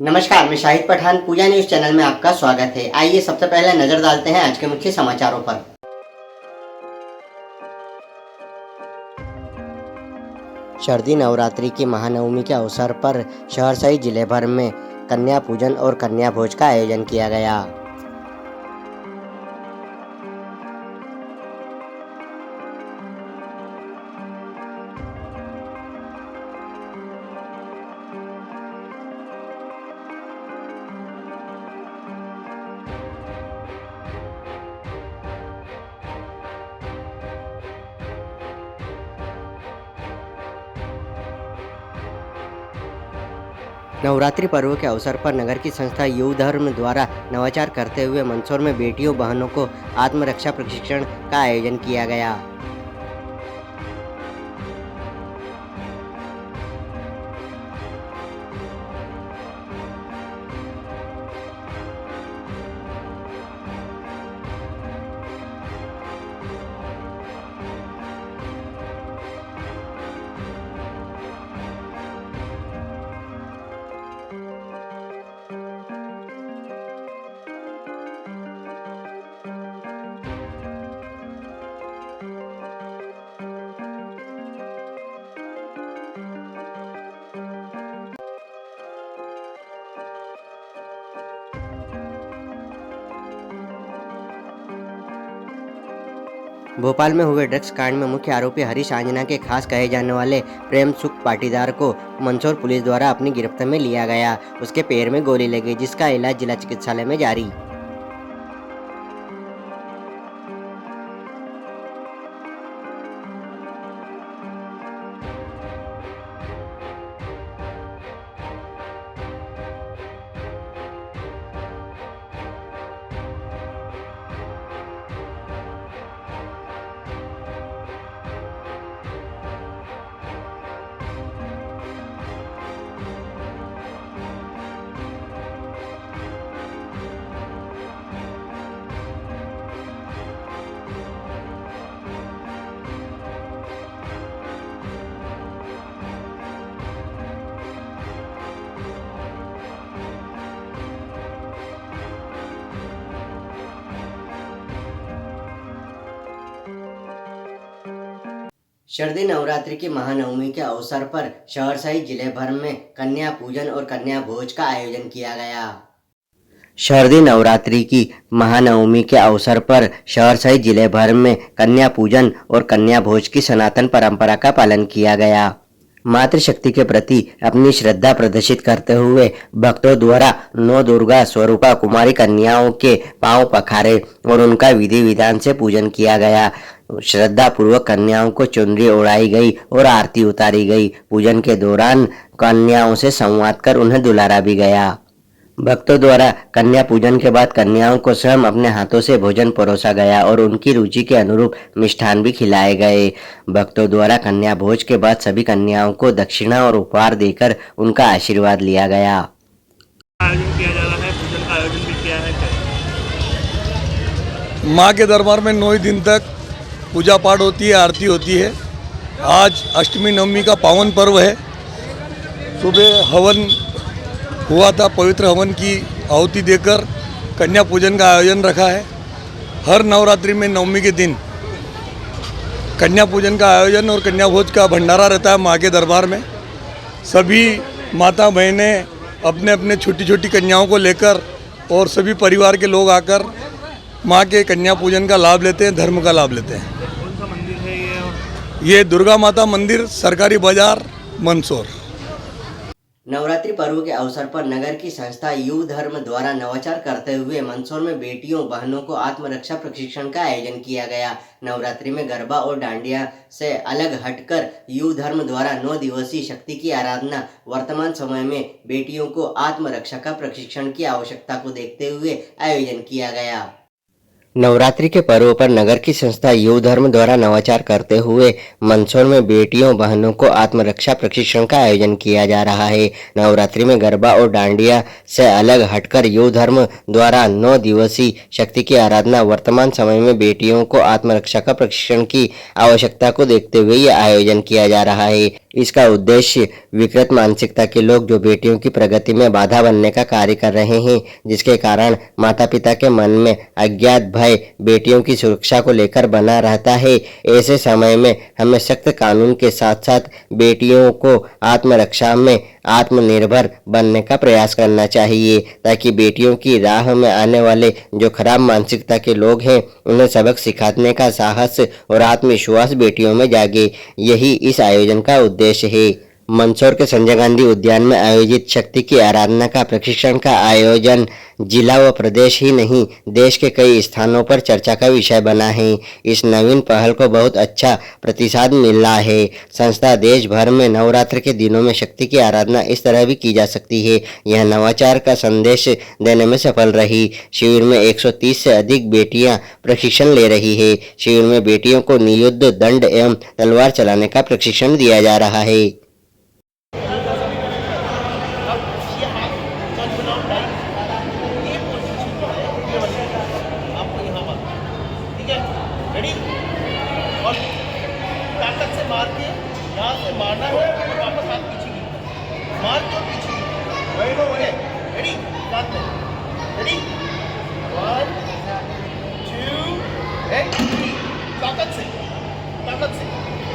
नमस्कार, मैं शाहिद पठान। पूजा news channel में आपका स्वागत है। आइए सबसे पहले नजर डालते हैं आज के मुख्य समाचारों पर। शारदीय नवरात्रि की महानवमी के अवसर पर शहर सहित जिले भर में कन्या पूजन और कन्या भोज का आयोजन किया गया। नवरात्रि पर्व के अवसर पर नगर की संस्था युव धर्म द्वारा नवाचार करते हुए मंदसौर में बेटियों बहनों को आत्मरक्षा प्रशिक्षण का आयोजन किया गया। भोपाल में हुए ड्रग्स कांड में मुख्य आरोपी हरीश आंजना के खास कहे जाने वाले प्रेम सुख पाटीदार को मंदसौर पुलिस द्वारा अपनी गिरफ्त में लिया गया। उसके पैर में गोली लगी, जिसका इलाज जिला चिकित्सालय में जारी। शारदीय नवरात्रि की महानवमी के अवसर पर शहर सहित जिले भर में कन्या पूजन और कन्या भोज का आयोजन किया गया। शारदीय नवरात्रि की महानवमी के अवसर पर शहर सहित जिले भर में कन्या पूजन और कन्या भोज की सनातन परंपरा का पालन किया गया। मातृशक्ति के प्रति अपनी श्रद्धा प्रदर्शित करते हुए भक्तों द्वारा नौ दुर्गा स्वरूपा कुमारी कन्याओं के पांव पखारे और उनका विधि विधान से पूजन किया गया। श्रद्धा पूर्वक कन्याओं को चुनरी ओढ़ाई गई और आरती उतारी गई। पूजन के दौरान कन्याओं से संवाद कर उन्हें दुलारा भी गया। भक्तों द्वारा कन्या पूजन के बाद कन्याओं को स्वयं अपने हाथों से भोजन परोसा गया और उनकी रुचि के अनुरूप मिष्ठान भी खिलाए गए। भक्तों द्वारा कन्या भोज के बाद सभी कन्याओं को दक्षिणा और उपहार देकर उनका आशीर्वाद लिया गया। आयोजन किया जा रहा है, पूजन का आयोजन भी किया है। माँ के दरबार में 9 दिन तक पूजा पाठ होती है, आरती होती है। आज अष्टमी नवमी का पावन पर्व है। सुबह हवन हुआ था, पवित्र हवन की आहुति देकर कन्या पूजन का आयोजन रखा है। हर नवरात्रि में नवमी के दिन कन्या पूजन का आयोजन और कन्या भोज का भंडारा रहता है माँ के दरबार में। सभी माता बहनें अपने अपने छोटी छोटी कन्याओं को लेकर और सभी परिवार के लोग आकर माँ के कन्या पूजन का लाभ लेते हैं, धर्म का लाभ लेते हैं। कौन सा मंदिर है ये दुर्गा माता मंदिर, सरकारी बाजार, मंदसौर। नवरात्रि पर्व के अवसर पर नगर की संस्था युव धर्म द्वारा नवाचार करते हुए मंदसौर में बेटियों बहनों को आत्मरक्षा प्रशिक्षण का आयोजन किया गया। नवरात्रि में गरबा और डांडिया से अलग हटकर युव धर्म द्वारा 9 दिवसीय शक्ति की आराधना वर्तमान समय में बेटियों को आत्मरक्षा का प्रशिक्षण की आवश्यकता को देखते हुए आयोजन किया गया। नवरात्रि के पर्व पर नगर की संस्था युव धर्म द्वारा नवाचार करते हुए मंदसौर में बेटियों बहनों को आत्मरक्षा प्रशिक्षण का आयोजन किया जा रहा है। नवरात्रि में गरबा और डांडिया से अलग हटकर युव धर्म द्वारा 9 दिवसीय शक्ति की आराधना वर्तमान समय में बेटियों को आत्मरक्षा का प्रशिक्षण की आवश्यकता को देखते हुए यह आयोजन किया जा रहा है। इसका उद्देश्य विकृत मानसिकता के लोग जो बेटियों की प्रगति में बाधा बनने का कार्य कर रहे हैं, जिसके कारण माता पिता के मन में अज्ञात भय बेटियों की सुरक्षा को लेकर बना रहता है। ऐसे समय में हमें सख्त कानून के साथ साथ बेटियों को आत्मरक्षा में आत्मनिर्भर बनने का प्रयास करना चाहिए, ताकि बेटियों की राह में आने वाले जो खराब मानसिकता के लोग हैं उन्हें सबक सिखाने का साहस और आत्मविश्वास बेटियों में जागे। यही इस आयोजन का उद्देश्य है। मंदसौर के संजय गांधी उद्यान में आयोजित शक्ति की आराधना का प्रशिक्षण का आयोजन जिला व प्रदेश ही नहीं देश के कई स्थानों पर चर्चा का विषय बना है। इस नवीन पहल को बहुत अच्छा प्रतिसाद मिल रहा है। संस्था देश भर में नवरात्र के दिनों में शक्ति की आराधना इस तरह भी की जा सकती है, यह नवाचार का संदेश देने में सफल रही। शिविर में 130 से अधिक बेटियां प्रशिक्षण ले रही है। शिविर में बेटियों को नियुद्ध, दंड एवं तलवार चलाने का प्रशिक्षण दिया जा रहा है। आपको यहाँ मार, ठीक है, रेडी, और ताकत से मार के यहाँ से मारना है और वापस हाथ पीछे की मार के और पीछे की, वही तो है, रेडी, साथ में, रेडी, 1 2 and 3, ताकत से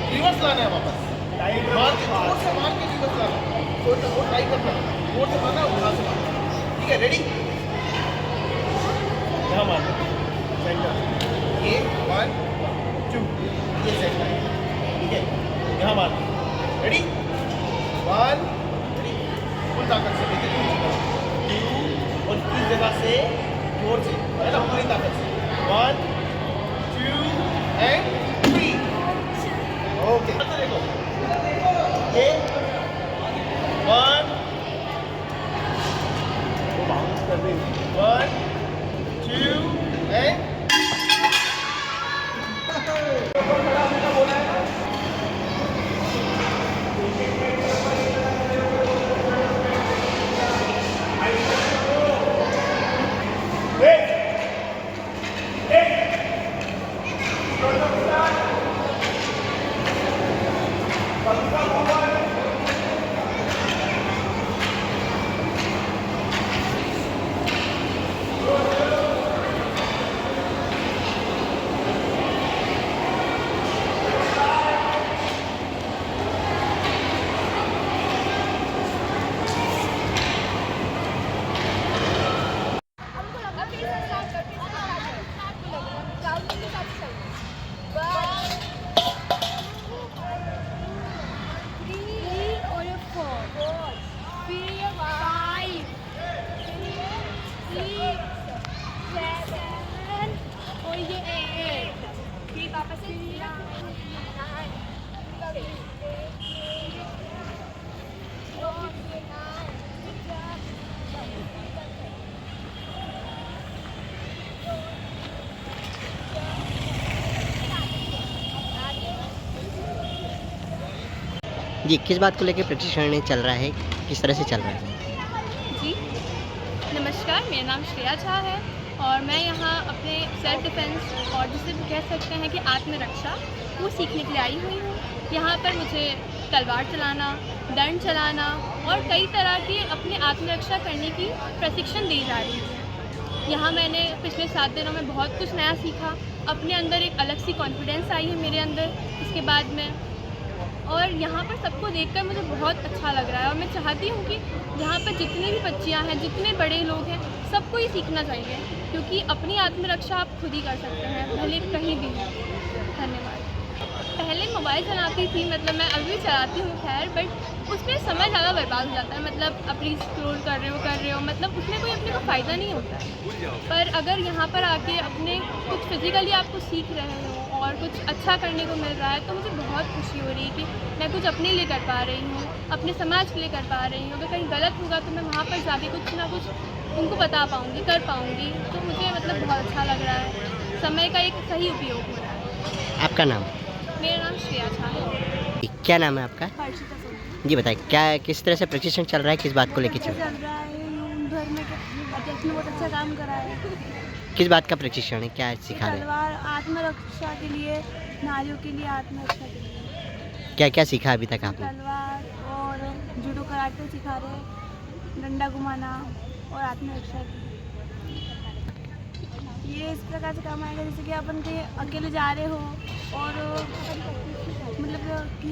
रिवर्स लाना है वापस, मार के जोर से मार के रिवर्स लाना, जोर टाइट करना, जोर से मारना, उठा से मारना, ठीक है, रेडी, यहाँ मारना, सेंटर, ये 1 2, ये सेंटर, ठीक है, यहाँ मारना, रेडी, 1, रेडी, फुल ताकत से लेके 2 और इस जगह से जोर से, है ना, पूरी ताकत से, 1 2 and 3, ओके, देखो, ये 1 बाउंस कर देंगे, 1 2 and जी, किस बात को लेकर प्रशिक्षण चल रहा है, किस तरह से चल रहा है? जी नमस्कार, मेरा नाम श्रेया झा है और मैं यहाँ अपने सेल्फ डिफेंस और जिसे भी कह सकते हैं कि आत्मरक्षा वो सीखने के लिए आई हुई हूँ। यहाँ पर मुझे तलवार चलाना, दंड चलाना और कई तरह की अपनी आत्मरक्षा करने की प्रशिक्षण दी जा रही है। यहाँ मैंने पिछले 7 दिनों में बहुत कुछ नया सीखा, अपने अंदर एक अलग सी कॉन्फिडेंस आई है मेरे अंदर इसके बाद में, और यहाँ पर सबको देखकर मुझे बहुत अच्छा लग रहा है और मैं चाहती हूँ कि यहाँ पर जितनी भी बच्चियाँ हैं, जितने बड़े लोग हैं, सबको ये सीखना चाहिए, क्योंकि अपनी आत्मरक्षा आप खुद ही कर सकते हैं, भले कहीं भी हैं। धन्यवाद। पहले मोबाइल चलाती थी, मतलब मैं अभी भी चलाती हूँ खैर, बट उसमें समय ज़्यादा बर्बाद हो जाता है, मतलब अपनी स्क्रॉल कर रहे हो, मतलब उसमें कोई अपने को फ़ायदा नहीं होता है। पर अगर यहाँ पर आके अपने कुछ फिज़िकली आप कुछ सीख रहे हो और कुछ अच्छा करने को मिल रहा है, तो मुझे बहुत खुशी हो रही है कि मैं कुछ अपने लिए कर पा रही हूँ, अपने समाज के लिए कर पा रही हूँ। अगर कहीं गलत होगा तो मैं वहाँ पर जाके कुछ ना कुछ उनको बता पाऊँगी, कर पाऊँगी, तो मुझे मतलब बहुत अच्छा लग रहा है। समय का एक सही उपयोग हो रहा है। आपका नाम? मेरा नाम श्रेया झा है। क्या नाम है आपका? हर्षिता सोनी। जी बताइए, क्या किस तरह से प्रशिक्षण चल रहा है, किस बात को लेकर चल रहा है? चल रहा है धर्म में अध्यक्ष ने बहुत अच्छा काम करा है। किस बात का प्रशिक्षण है, क्या सिखा रहे हैं? तलवार आत्मरक्षा के लिए, नारियों के लिए आत्मरक्षा के लिए क्या क्या सीखा अभी तक आपने? तलवार और जूडो कराटे सिखा रहे हैं, डंडा घुमाना और आत्मरक्षा की। ये इस प्रकार से काम आएगा जैसे कि अपन कहीं अकेले जा रहे हो और मतलब कि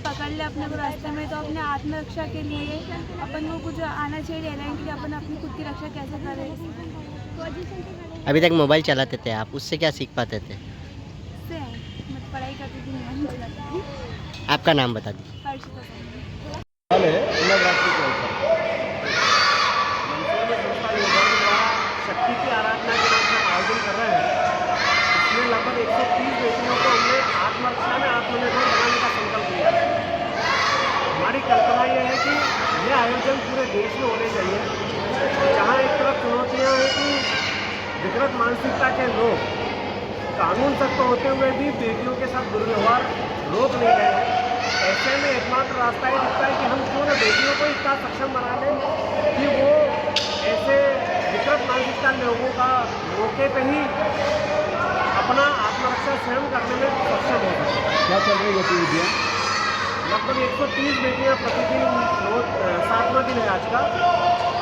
पकड़ ले अपने को रास्ते में, तो अपने आत्मरक्षा के लिए अपन को कुछ आना चाहिए डेयरिंग के लिए, अपन अपनी खुद की रक्षा कैसे करें। अभी तक मोबाइल चलाते थे आप, उससे क्या सीख पाते थे? इससे मैं पढ़ाई करती थी, मोबाइल चलाती थी। आपका नाम बता दीजिए। हर्षिता सोनी। नवरात्रि के अवसर पर मंसूर में संस्था योजना के द्वारा शक्ति की आराधना के नाम से हम आयोजन कर रहे हैं। इसमें लगभग 130 बेटियों को हमने आत्मरक्षा में आत्मनिर्भर बनाने का संकल्प लिया है। हमारी कल्पना ये है कि ये आयोजन पूरे देश में होने चाहिए, जहाँ एक तरफ चुनौतियाँ हैं कि विकृत मानसिकता के लोग कानून तक तो होते हुए भी बेटियों के साथ दुर्व्यवहार रोक नहीं रहे हैं। ऐसे में एकमात्र रास्ता ये दिखता है कि हम क्यों न बेटियों को इतना सक्षम बना दें कि वो ऐसे विकृत मानसिकता लोगों का मौके पे ही अपना आत्मरक्षा स्वयं करने में सक्षम हो सके। क्या चल रही गतिविधियाँ? लगभग 130 बेटियाँ प्रतिदिन 7वां दिन है आज का,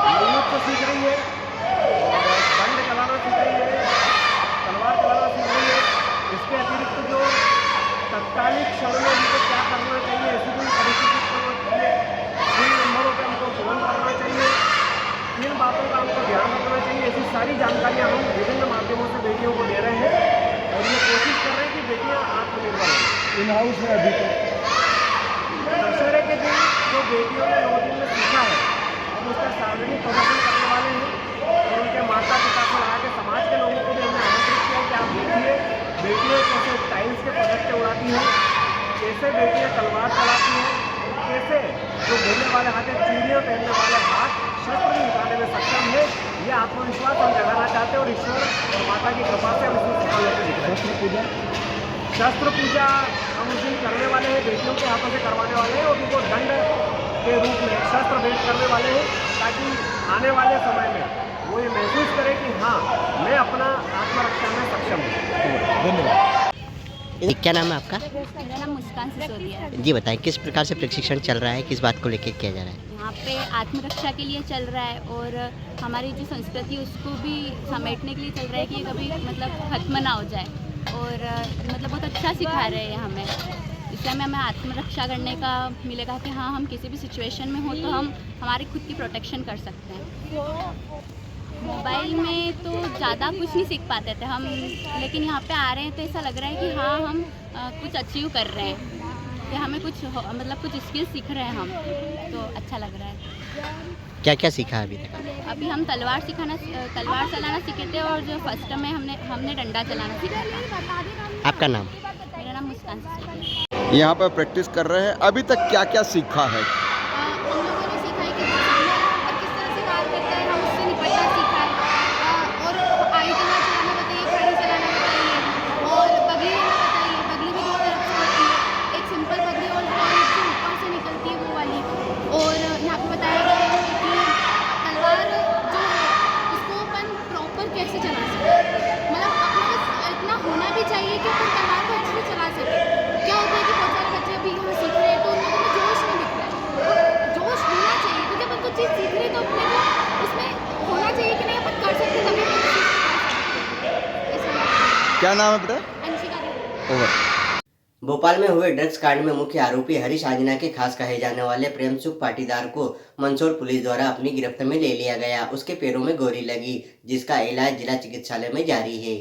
मयूर को सीख रही है और दंड चलाना सीख रही है, तलवार चलाना सीख रही है। इसके अतिरिक्त जो तत्कालिक क्षण में उनको क्या करना चाहिए, ऐसी कोई परिस्थिति करना चाहिए, किन नंबरों पर हमको फोन करना चाहिए, किन बातों का हमको ध्यान रखना चाहिए, ऐसी सारी जानकारियाँ हम विभिन्न माध्यमों से बेटियों को दे रहे हैं और ये कोशिश कर रहे हैं कि बेटियाँ आत्मनिर्भर हों। इन हाउस है अभी तक? दशहरे के दिन जो बेटियों ने 9 दिन में सीखा है, हम उसका सार्वजनिक प्रदर्शन करने वाले हैं और उनके माता पिता से लगा के समाज के लोगों को भी हमने आमंत्रित किया कि आप देखिए बेटियाँ कैसे टाइल्स के पटके उड़ाती हैं, कैसे बेटियाँ तलवार चलाती हैं, कैसे जो बोलने वाले हाथ है, चूड़ियाँ पहनने वाले हाथ शस्त्र भी उठाने में सक्षम है। ये आत्मविश्वास हम जगाना चाहते हैं और ईश्वर और माता की कृपा से हम इसमें सफल होकर दिख रहे हैं। शस्त्र पूजा हम उस दिन करने वाले हैं, बेटियों के हाथों से करवाने वाले हैं और उनको दंड के रूप में शस्त्र भेंट करने वाले हैं, ताकि आने वाले समय में वो ये महसूस करें कि हाँ, मैं अपना आत्मरक्षा में सक्षम हूँ। धन्यवाद। क्या नाम है आपका? मेरा नाम मुस्कान सिसोदिया है। जी बताएं, किस प्रकार से प्रशिक्षण चल रहा है, किस बात को लेकर किया जा रहा है? यहाँ पे आत्मरक्षा के लिए चल रहा है और हमारी जो संस्कृति है उसको भी समेटने के लिए चल रहा है कि ये कभी मतलब खत्म ना हो जाए और मतलब बहुत अच्छा सिखा रहे हैं हमें। इससे हमें आत्मरक्षा करने का मिलेगा कि हाँ, हम किसी भी सिचुएशन में हो तो हम हमारी खुद की प्रोटेक्शन कर सकते हैं। मोबाइल में तो ज़्यादा कुछ नहीं सीख पाते थे हम, लेकिन यहाँ पे आ रहे हैं तो ऐसा लग रहा है कि हाँ, हम कुछ अचीव कर रहे हैं, कि हमें कुछ मतलब कुछ स्किल सीख रहे हैं हम, तो अच्छा लग रहा है। क्या क्या सीखा अभी तक? अभी हम तलवार चलाना सीखे थे और जो फर्स्ट में हमने डंडा चलाना सीखा था। आपका नाम? मेरा नाम मुस्कान सिसोदिया है। यहाँ पर प्रैक्टिस कर रहे हैं। अभी तक क्या क्या सीखा है? हम लोगों ने सीखा है कि सामने वाला किस तरह से कार्य करता है, हम उससे निपटना सीखा है और आयुधना चलाना बताइए, खड़ी चलाना बताइए और बगली लेना बताइए। बगली भी 2 तरफ से होती है, एक सिंपल बगली और एक जो ऊपर से निकलती है वो वाली। और यहाँ पे बताया गया है कि तलवार जो है उसको अपन प्रॉपर कैसे चला सकते, मतलब अपने पास इतना होना भी चाहिए कि अपन तलवार को अच्छे से चला सके। क्या होता है कि बहुत सारे बच्चे अभी यहाँ सीख रहे हैं तो उन लोगों में जोश नहीं दिख रहा है। जोश होना चाहिए क्योंकि अपन कुछ चीज़ सीख रहे हैं तो अपने को उसमें होना चाहिए कि नहीं अपन कर सकते हैं, तभी अपन सीख सकते हैं। ऐसा लगता है। क्या नाम है बेटा? अंशिका देवी। ओवर। भोपाल में हुए ड्रग्स कांड में मुख्य आरोपी हरीश आंजना के खास कहे जाने वाले प्रेमसुख पाटीदार को मंदसौर पुलिस द्वारा अपनी गिरफ्त में ले लिया गया। उसके पैरों में गोली लगी, जिसका इलाज जिला चिकित्सालय में जारी है।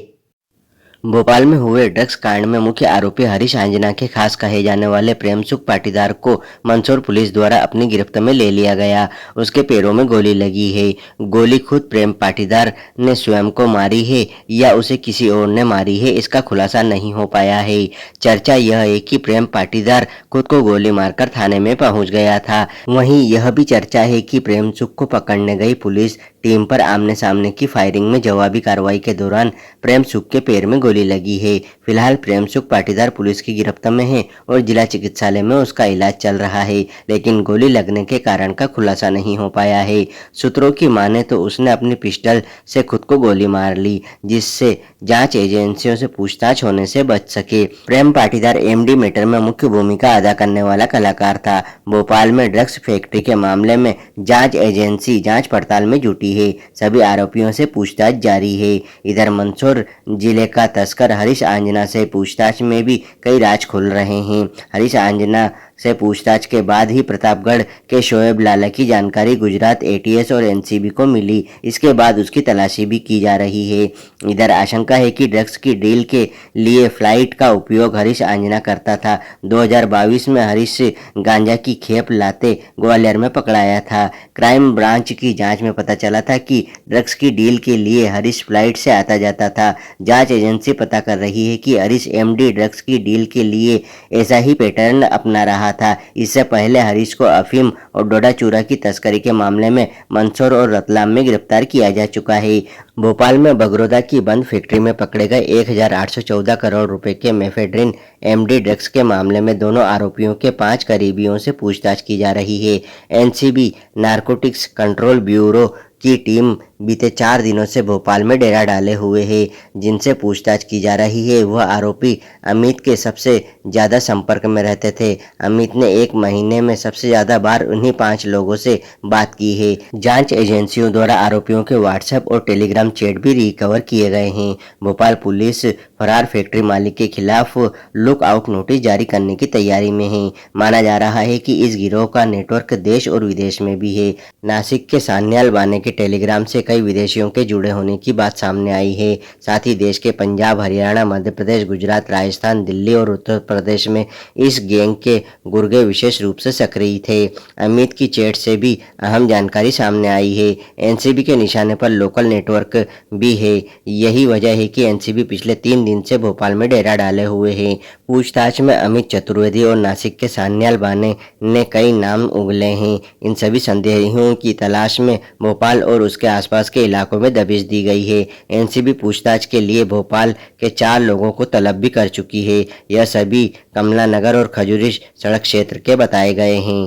भोपाल में हुए ड्रग्स कांड में मुख्य आरोपी हरीश आंजना के खास कहे जाने वाले प्रेमसुख पाटीदार को मंदसौर पुलिस द्वारा अपनी गिरफ्त में ले लिया गया। उसके पैरों में गोली लगी है। गोली खुद प्रेम पाटीदार ने स्वयं को मारी है या उसे किसी और ने मारी है, इसका खुलासा नहीं हो पाया है। चर्चा यह है कि प्रेम पाटीदार खुद को गोली मारकर थाने में पहुंच गया था। वहीं यह भी चर्चा है कि प्रेमसुख को पकड़ने गई पुलिस टीम पर आमने सामने की फायरिंग में जवाबी कार्रवाई के दौरान प्रेम सुख के पैर में गोली लगी है। फिलहाल प्रेम सुख पाटीदार पुलिस की गिरफ्त में है और जिला चिकित्सालय में उसका इलाज चल रहा है, लेकिन गोली लगने के कारण का खुलासा नहीं हो पाया है। सूत्रों की माने तो उसने अपनी पिस्टल से खुद को गोली मार ली, जिससे जांच एजेंसियों से पूछताछ होने से बच सके। प्रेम पाटीदार एमडी मैटर में मुख्य भूमिका अदा करने वाला कलाकार था। भोपाल में ड्रग्स फैक्ट्री के मामले में जांच एजेंसी जांच पड़ताल में जुटी है। सभी आरोपियों से पूछताछ जारी है। इधर मंदसौर जिले का तस्कर हरीश आंजना से पूछताछ में भी कई राज खुल रहे हैं। हरीश आंजना से पूछताछ के बाद ही प्रतापगढ़ के शोएब लाला की जानकारी गुजरात एटीएस और एनसीबी को मिली। इसके बाद उसकी तलाशी भी की जा रही है। इधर आशंका है कि ड्रग्स की डील के लिए फ्लाइट का उपयोग हरीश आंजना करता था। 2022 में हरीश गांजा की खेप लाते ग्वालियर में पकड़ाया था। क्राइम ब्रांच की जांच में पता चला था कि ड्रग्स की डील के लिए हरीश फ्लाइट से आता जाता था। जांच एजेंसी पता कर रही है कि हरीश एमडी ड्रग्स की डील के लिए ऐसा ही पैटर्न अपना रहा था। इससे पहले हरीश को अफीम और डोडा चूरा की तस्करी के मामले में मंदसौर और रतलाम में गिरफ्तार किया जा चुका है। भोपाल में बगरोदा की बंद फैक्ट्री में पकड़े गए 1814 करोड़ रुपए के मेफेड्रिन एमडी ड्रग्स के मामले में दोनों आरोपियों के 5 करीबियों से पूछताछ की जा रही है। एनसीबी नारकोटिक्स कंट्रोल ब्यूरो की टीम बीते 4 दिनों से भोपाल में डेरा डाले हुए है। जिनसे पूछताछ की जा रही है वह आरोपी अमित के सबसे ज़्यादा संपर्क में रहते थे। अमित ने 1 महीने में सबसे ज़्यादा बार उन्हीं 5 लोगों से बात की है। जांच एजेंसियों द्वारा आरोपियों के व्हाट्सएप और टेलीग्राम चैट भी रिकवर किए गए हैं। भोपाल पुलिस फरार फैक्ट्री मालिक के खिलाफ लुक आउट नोटिस जारी करने की तैयारी में है। माना जा रहा है कि इस गिरोह का नेटवर्क देश और विदेश में भी है। नासिक के सान्याल बाने के टेलीग्राम से कई विदेशियों के जुड़े होने की बात सामने आई है। साथ ही देश के पंजाब, हरियाणा, मध्य प्रदेश, गुजरात, राजस्थान, दिल्ली और उत्तर प्रदेश में इस गैंग के गुर्गे विशेष रूप से सक्रिय थे। अमित की चैट से भी अहम जानकारी सामने आई है। एनसीबी के निशाने पर लोकल नेटवर्क भी है। यही वजह है कि एनसीबी पिछले 3 दिन से भोपाल में डेरा डाले हुए है। पूछताछ में अमित चतुर्वेदी और नासिक के सान्याल बाने ने कई नाम उगले हैं। इन सभी संदेहियों की तलाश में भोपाल और उसके आसपास के इलाकों में दबिश दी गई है। एनसीबी पूछताछ के लिए भोपाल के 4 लोगों को तलब भी कर चुकी है। यह सभी कमला नगर और खजूरी सड़क क्षेत्र के बताए गए हैं।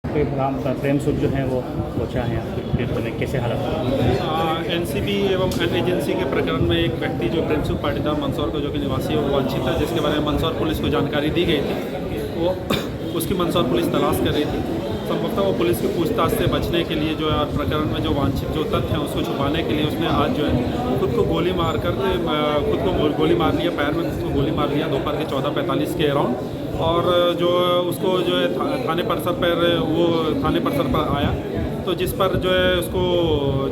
प्रेम सुख जो है वो पहुँचा है आपके कैसे हालत? एनसीबी एवं एन एजेंसी के प्रकरण में एक व्यक्ति जो प्रेम सुख पाटीदार मंदसौर का जो कि निवासी है वो वांछित था, जिसके बारे में मंदसौर पुलिस को जानकारी दी गई थी। वो उसकी मंदसौर पुलिस तलाश कर रही थी। संभवतः वो पुलिस की पूछताछ से बचने के लिए जो है प्रकरण में जो वांछित जो तथ्य हैं उसको छुपाने के लिए उसने आज जो है खुद को गोली मार कर खुद को गोली मार लिया, पैर में खुद को गोली मार लिया दोपहर के 14:45 के अराउंड। और जो उसको जो है थाने परिसर पर आया, तो जिस पर जो है उसको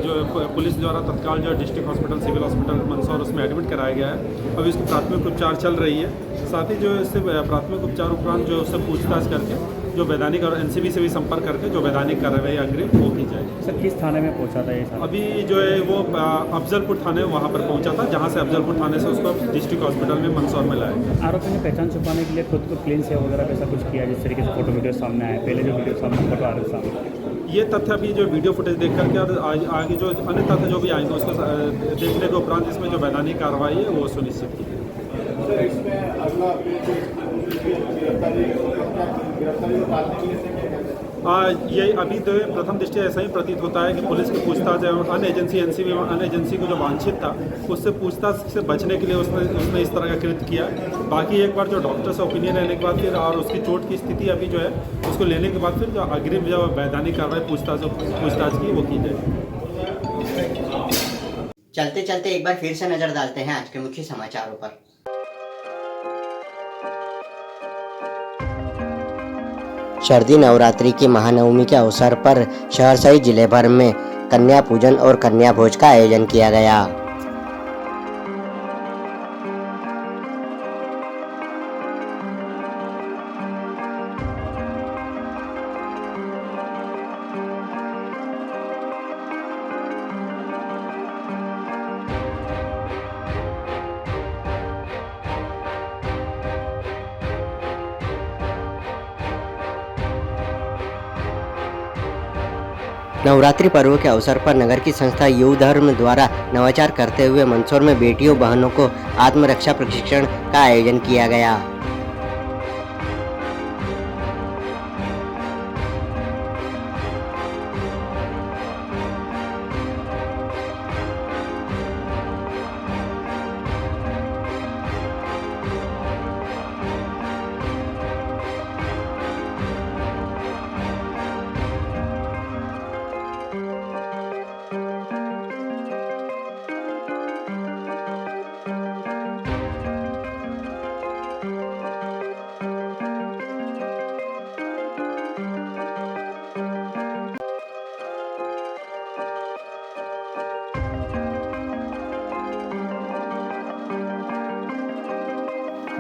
जो पुलिस द्वारा तत्काल जो है district hospital, civil hospital Mandsaur उसमें एडमिट कराया गया है। अभी उसकी प्राथमिक उपचार चल रही है। साथ ही जो है इससे प्राथमिक उपचार उपरांत जो उससे पूछताछ करके जो वैधानिक और एनसीबी से भी संपर्क करके जो वैधानिक कार्रवाई अग्रिम वो की जाएगी। सर किस थाने में पहुंचा था ये? अभी जो है वो अफजलपुर थाने वहाँ पर पहुँचा था, जहाँ से अफजलपुर थाने से उसको डिस्ट्रिक्ट हॉस्पिटल में मंदसौर में लाया। आरोपी ने पहचान छुपाने के लिए खुद को क्लीन से वगैरह कैसा कुछ किया, जिस तरीके से फोटो वीडियो सामने आया? पहले जो वीडियो सामने फोटो आ रहे सामने, ये तथ्य अभी जो वीडियो फुटेज देख करके और आगे जो अन्य तथ्य जो भी आएंगे उसको देखने के उपरांत इसमें जो वैधानिक कार्रवाई है वो सुनिश्चित की ये अभी तो प्रथम दृष्टि ऐसा ही प्रतीत होता है कि पुलिस की पूछताछ एवं अन्य एजेंसी एनसीबी एवं अन्य एजेंसी को जो वांछित था उससे पूछताछ से बचने के लिए उसने इस तरह का कृत्य किया। बाकी एक बार जो डॉक्टर से ओपिनियन लेने के बाद फिर और उसकी चोट की स्थिति अभी जो है उसको लेने के बाद फिर जो अग्रिम जो वैधानिक कार्रवाई पूछताछ की वो की जाएगी। चलते चलते एक बार फिर से नजर डालते हैं आज के मुख्य समाचारों पर। शारदीय नवरात्रि की महानवमी के अवसर पर शहर सहित जिले भर में कन्या पूजन और कन्या भोज का आयोजन किया गया। नवरात्रि पर्व के अवसर पर नगर की संस्था युव धर्म द्वारा नवाचार करते हुए मंदसौर में बेटियों बहनों को आत्मरक्षा प्रशिक्षण का आयोजन किया गया।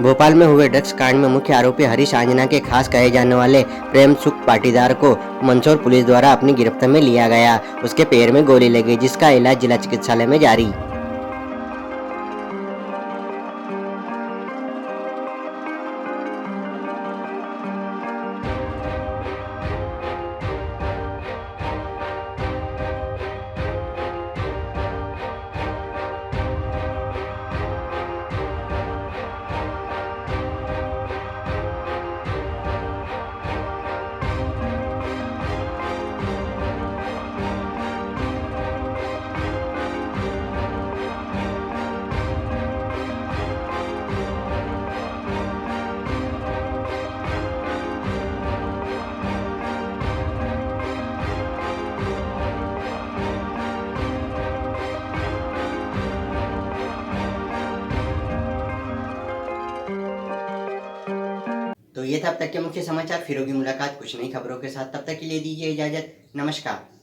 भोपाल में हुए ड्रग्स कांड में मुख्य आरोपी हरीश आंजना के खास कहे जाने वाले प्रेम सुख पाटीदार को मंदसौर पुलिस द्वारा अपनी गिरफ्त में लिया गया। उसके पैर में गोली लगी, जिसका इलाज जिला चिकित्सालय में जारी। तो ये था अब तक के मुख्य समाचार। फिर होगी मुलाकात कुछ नई खबरों के साथ। तब तक के लिए दीजिए इजाजत। नमस्कार।